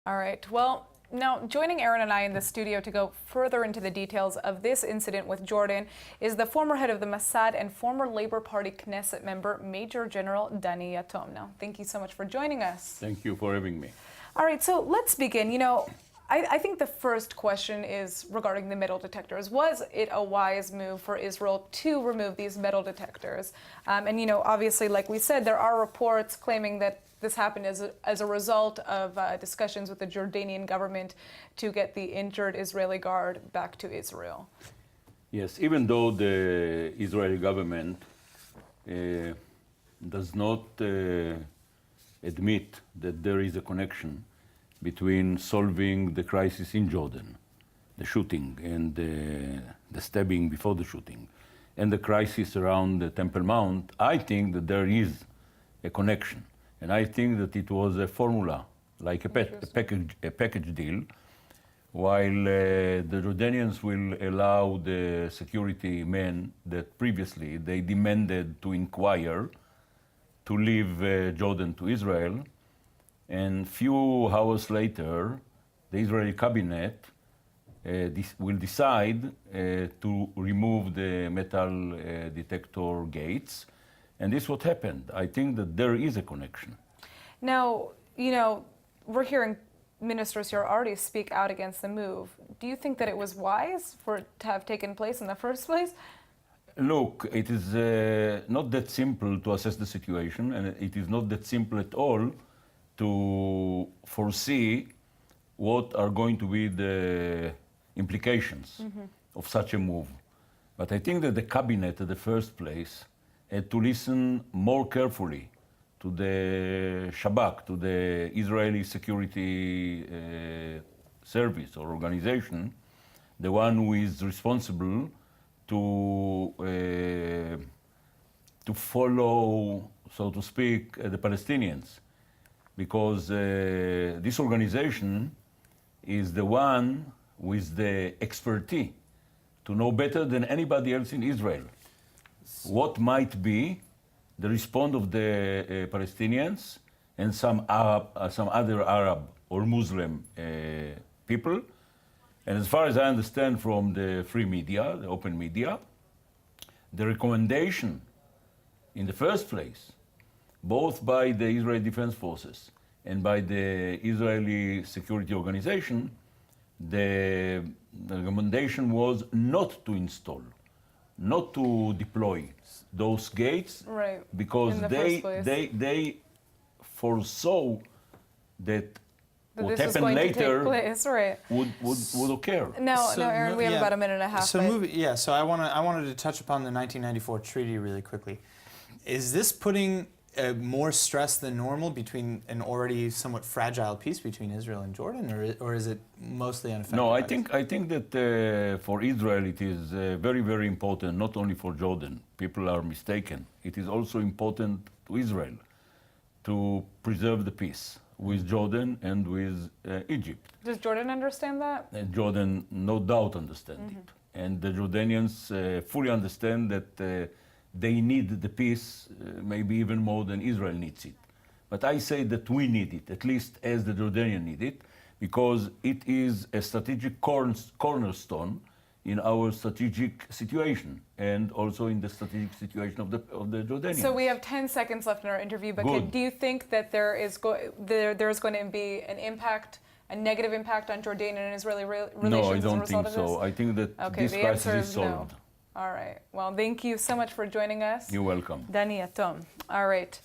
All right. Well, now joining Aaron and I in the studio to go further into the details of this incident with Jordan is the former head of the Mossad and former Labour Party Knesset member, Major General Dani Yatom. Now, thank you so much for joining us. Thank you for having me. All right, so let's begin. I think the first question is regarding the metal detectors. Was it a wise move for Israel to remove these metal detectors? Obviously, like we said, there are reports claiming that this happened as a result of discussions with the Jordanian government to get the injured Israeli guard back to Israel. Yes, even though the Israeli government does not admit that there is a connection between solving the crisis in Jordan, the shooting and the stabbing before the shooting, and the crisis around the Temple Mount, I think that there is a connection. And I think that it was a formula, like a package deal, while the Jordanians will allow the security men that previously they demanded to inquire to leave Jordan to Israel. And few hours later, the Israeli cabinet will decide to remove the metal detector gates. And this is what happened. I think that there is a connection. Now, we're hearing ministers here already speak out against the move. Do you think that it was wise for it to have taken place in the first place? Look, it is not that simple to assess the situation, and it is not that simple at all to foresee what are going to be the implications of such a move. But I think that the cabinet, at the first place, had to listen more carefully to the Shabak, to the Israeli security service or organization, the one who is responsible to follow, so to speak, the Palestinians. Because this organization is the one with the expertise to know better than anybody else in Israel what might be the response of the Palestinians and some other Arab or Muslim people. And as far as I understand from the free media, the open media, the recommendation in the first place, both by the Israeli Defense Forces and by the Israeli Security Organization, the recommendation was not to install, not to deploy those gates, right, because they foresaw that what happened later would occur. Now, Aaron, we have about a minute and a half. So I wanted to touch upon the 1994 treaty really quickly. Is this putting more stress than normal between an already somewhat fragile peace between Israel and Jordan, or is it mostly unaffected? No, I think that for Israel it is very, very important, not only for Jordan. People are mistaken. It is also important to Israel to preserve the peace with Jordan and with Egypt. Does Jordan understand that? Jordan, no doubt, understands it. And the Jordanians fully understand that they need the peace, maybe even more than Israel needs it. But I say that we need it, at least as the Jordanians need it, because it is a strategic cornerstone in our strategic situation, and also in the strategic situation of the Jordanians. So we have 10 seconds left in our interview, but do you think that there is going to be an impact, a negative impact on Jordanian and Israeli relations? No, I don't think so. I think that this crisis is solved. No. All right. Well, thank you so much for joining us. You're welcome. Dani Yatom. All right.